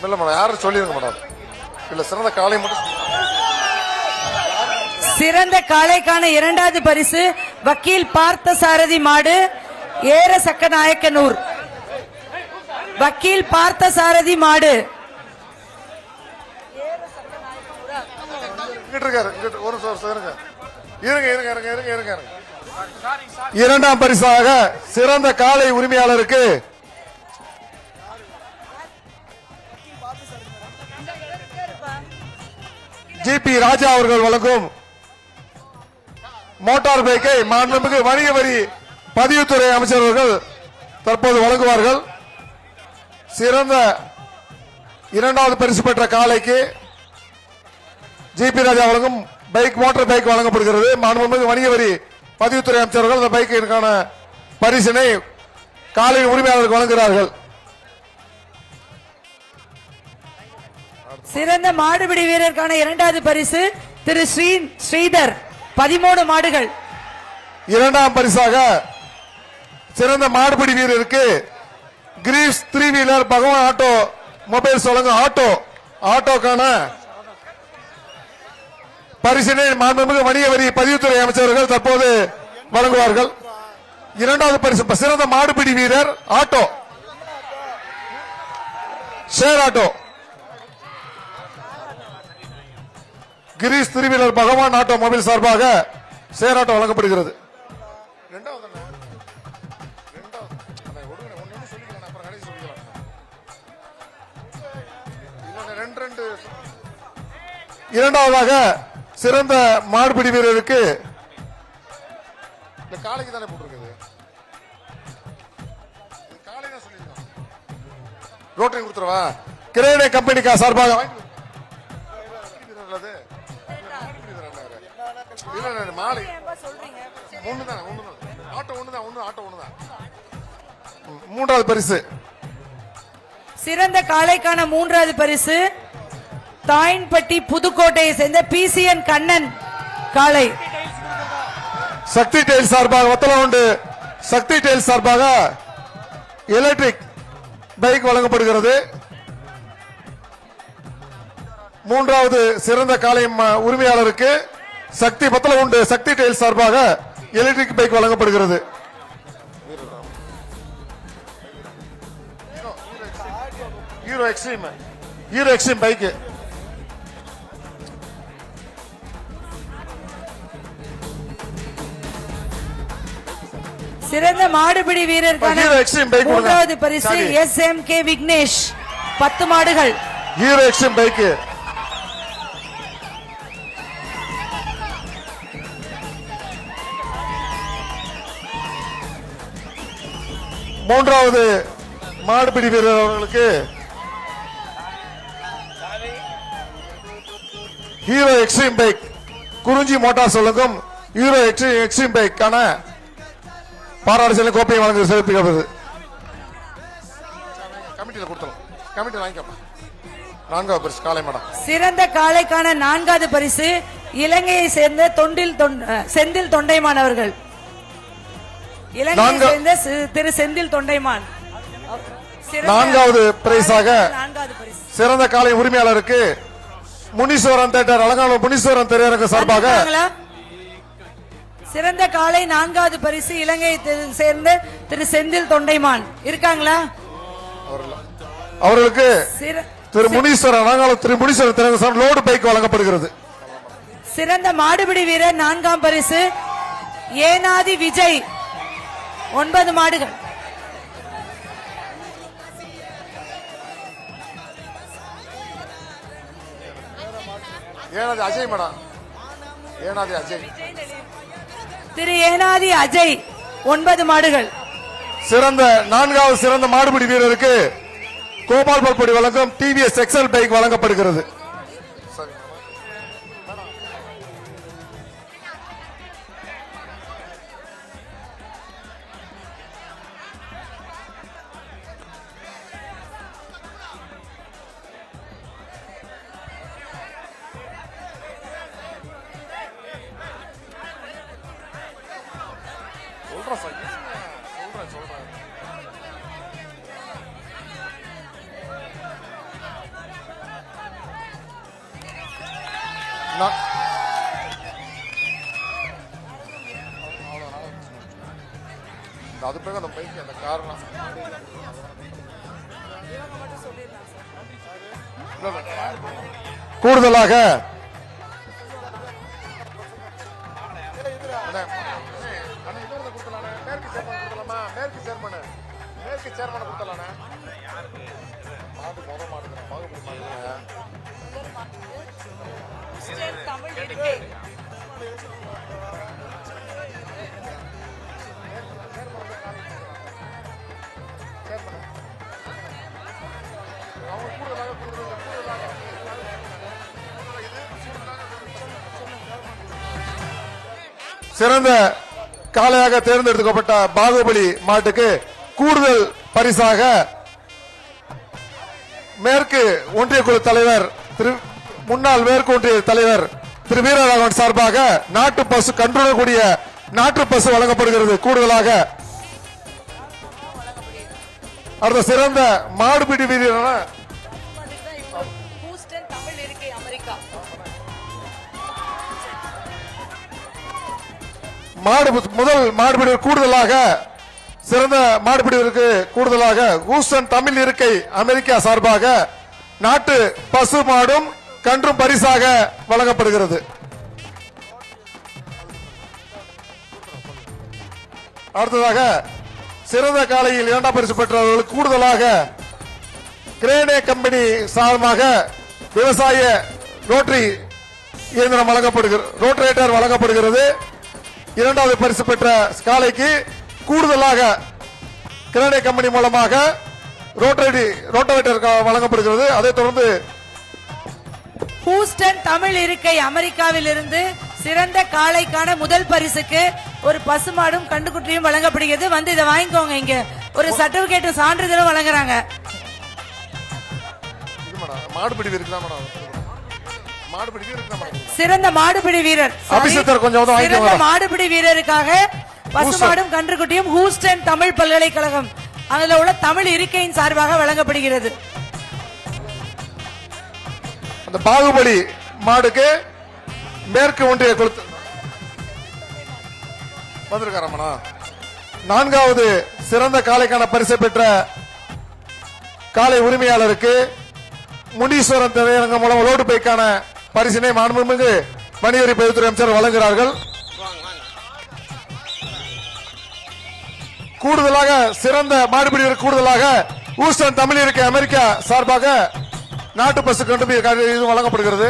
இல்ல மேடம், யாரும் சொல்லிருங்க மேடம். இல்ல சிறந்த காலை மட்டும். சிறந்த காளைக்கான இரண்டாவது பரிசு வக்கீல் பார்த்த சாரதி மாடு ஏர சக்கநாயக்கனூர். வக்கீல் பார்த்த சாரதி மாடு இரண்டாம் பரிசாக சிறந்த காளை உரிமையாளருக்கு ஜிபி ராஜா அவர்கள் வழங்கும் மோட்டார் பைக்கை மாண்புமிகு வணிக வரி பதிவுத்துறை அமைச்சர் அவர்கள் தற்போது வழங்குவார்கள். சிறந்த இரண்டாவது பரிசு பெற்ற காளைக்கு ஜிபி ராஜா வழங்கும் பைக் மோட்டார் பைக் வழங்கப்படுகிறது. மாண்புமிகு வணிக வரி பதிவுத்துறை அமைச்சர்கள் அந்த பைக்கிற்கான பரிசினை காலை உரிமையாளருக்கு வழங்குகிறார்கள். சிறந்த மாடுபிடி வீரருக்கான இரண்டாவது பரிசு திரு ஸ்ரீதர் 13 மாடுகள். இரண்டாம் பரிசாக சிறந்த மாடுபிடி வீரருக்கு Greece 3 wheeler Bhagavan auto mobiles வழங்கும் ஆட்டோக்கான பரிசினை மாண்புமிகு வணிக வரி பதிவுத்துறை அமைச்சர்கள் தற்போது வழங்குவார்கள். இரண்டாவது பரிசு சிறந்த மாடுபிடி வீரர் auto share auto Greaves 3 wheeler Bhagavan automobile சார்பாக ஷேர் ஆட்டோ வழங்கப்படுகிறது. இரண்டாவதாக சிறந்த மாடுபிடி வீரருக்கு காலைக்கு தானே போட்டிருக்குது, ரோட்டரி கொடுத்துருவா கிரேடே கம்பெனிக்கா சார்பாக மாலை மூன்றாவது பரிசு. சிறந்த காளைக்கான மூன்றாவது பரிசு தாயின்பட்டி புதுக்கோட்டையை சேர்ந்த பிசிஎன் கண்ணன் காளை. சக்தி டெயில் சார்பாக வத்தலகுண்டு சக்தி டெயில் சார்பாக எலக்ட்ரிக் பைக் வழங்கப்படுகிறது. மூன்றாவது சிறந்த காளை உரிமையாளருக்கு சக்தி வத்தலகுண்டு சக்தி டெயில் சார்பாக எலக்ட்ரிக் பைக் வழங்கப்படுகிறது. Hero extreme bike. சிறந்த மாடுபிடி வீரருக்கான மூன்றாவது பரிசு SMK விக்னேஷ் 10 மாடுகள். Hero extreme bike. மூன்றாவது மாடுபிடி வீரர் அவர்களுக்கு ஹீரோ எக்ஸ்ட்ரீம் பைக் குறிஞ்சி மோட்டார்ஸ் வழங்கும் ஹீரோ எக்ஸ்ட்ரீம் பைக்கான பாராட்டு செல்லும் கோப்பையை வழங்க செலுத்துகிறது. கமிட்டியில் கொடுத்தோம், கமிட்டியில் வாங்கிக்கப்பா. நான்காவது பரிசு காளை மேடம். சிறந்த காளைக்கான நான்காவது பரிசு இலங்கையை சேர்ந்த செந்தில் தொண்டைமான் அவர்கள். இலங்கையை சேர்ந்த திரு செந்தில் தொண்டைமான். நான்காவது பரிசாக சிறந்த காளை உரிமையாளருக்கு முனீஸ்வரன் தேட்டர் அலங்காநல்லூர் முனீஸ்வரன் திரையரங்கு சார்பாக சிறந்த காளை நான்காவது பரிசு இலங்கையை சேர்ந்த திரு செந்தில் தொண்டைமான் இருக்காங்களா? அவர்களுக்கு திரு முனீஸ்வரன் அலங்காநல்லூர் திரு முனீஸ்வரன் திரையரங்கு சார்பாக லோடு பைக் வழங்கப்படுகிறது. சிறந்த மாடுபிடி வீரர் நான்காம் பரிசு ஏனாதி விஜய் 9 மாடுகள். ஏனாதி அஜய் மேடம். ஏனாதி அஜய் திரு ஏனாதி அஜய் 9 மாடுகள். சிறந்த நான்காவது சிறந்த மாடுபிடி வீரருக்கு கோபால் பல்பொடி வழங்கும் டிவிஎஸ் எக்ஸல் பைக் வழங்கப்படுகிறது. நான் அது பிறகு அந்த பைக் அந்த காரணம் கூடுதலாக மேற்கு சேர்மன் கொடுத்தலானே தமிழ் இருக்கை சிறந்த காளையாக தேர்ந்தெடுக்கப்பட்ட பாகுபலி மாட்டுக்கு கூடுதல் பரிசாக மேற்கு ஒன்றிய குழு தலைவர் முன்னாள் மேற்கு ஒன்றிய தலைவர் திரு வீரராகவன் சார்பாக நாட்டு பசு கன்றுடக்கூடிய நாட்டு பசு வழங்கப்படுகிறது. கூடுதலாக அடுத்த சிறந்த மாடுபிடி வீரரான தமிழ் இருக்கை அமெரிக்கா முதல் மாடுபிடி கூடுதலாக சிறந்த மாடுபிடிவருக்கு கூடுதலாக ஹூஸ்டன் தமிழ் இருக்கை அமெரிக்கா சார்பாக நாட்டு பசு மாடும் கன்றும் பரிசாக வழங்கப்படுகிறது. அடுத்ததாக சிறந்த காலையில் இரண்டாம் பரிசு பெற்றவர்களுக்கு கூடுதலாக கிரேனே கம்பெனி சார்பாக விவசாய ரோட்டரி இயந்திரம் வழங்கப்படுகிறது, ரோட்டரேட்டர் வழங்கப்படுகிறது. இரண்டாவது பரிசு பெற்ற காளைக்கு கூடுதலாக கிரேனே கம்பெனி மூலமாக ரோட்டரேட்டர் வழங்கப்படுகிறது. அதைத் தொடர்ந்து ஹூஸ்டன் தமிழ் இருக்கை அமெரிக்காவில் இருந்து சிறந்த காளைக்கான முதல் பரிசுக்கு ஒரு பசுமாடும் கண்டுக்குட்டியும் வழங்கப்படுகிறது. வந்து இதை வாங்கிக்கோங்க. இங்க ஒரு சர்டிபிகேட் சான்றிதழும் வழங்குறாங்க. சிறந்த மாடுபிடி வீரர் சிறந்த மாடுபிடி வீரருக்காக பசுமாடும் கன்றுக்குட்டியும் ஹூஸ்டன் தமிழ் பல்கலைக்கழகம் அதுல உள்ள தமிழ் இருக்கையின் சார்பாக வழங்கப்படுகிறது. அந்த பாகுபலி மாடுக்கு மேற்கு ஒன்றிய கொடுத்து வந்திருக்காரம்மனா. நான்காவது சிறந்த காளைக்கான பரிசு பெற்ற காளை உரிமையாளருக்கு முனீஸ்வரன் திரையரங்கம் மூலம் லோடு பைக்கான பரிசினை மாண்புமிகு வணிகவரி பதிவுத்துறை அமைச்சர் வழங்குகிறார்கள். கூடுதலாக சிறந்த மாடுபிடிவர் கூடுதலாக ஹூஸ்டன் தமிழ் இருக்கை அமெரிக்கா சார்பாக நாட்டு பசு கண்டு வழங்கப்படுகிறது.